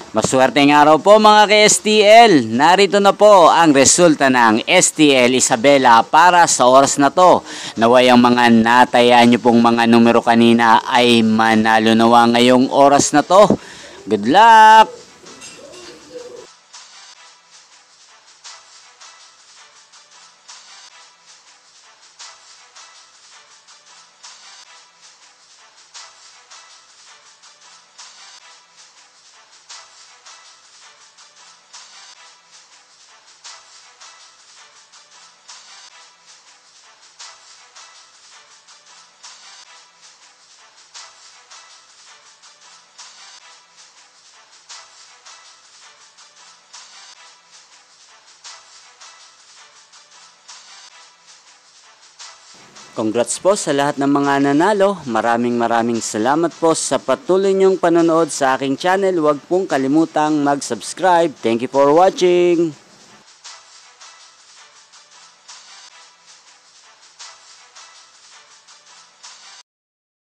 Maswerteng araw po mga ka-STL. Narito na po ang resulta ng STL Isabela para sa oras na to. Naway ang mga natayaan nyo pong mga numero kanina ay manalo nawa ngayong oras na to. Good luck! Congrats po sa lahat ng mga nanalo. Maraming salamat po sa patuloy niyong panonood sa aking channel. Huwag pong kalimutang mag-subscribe. Thank you for watching.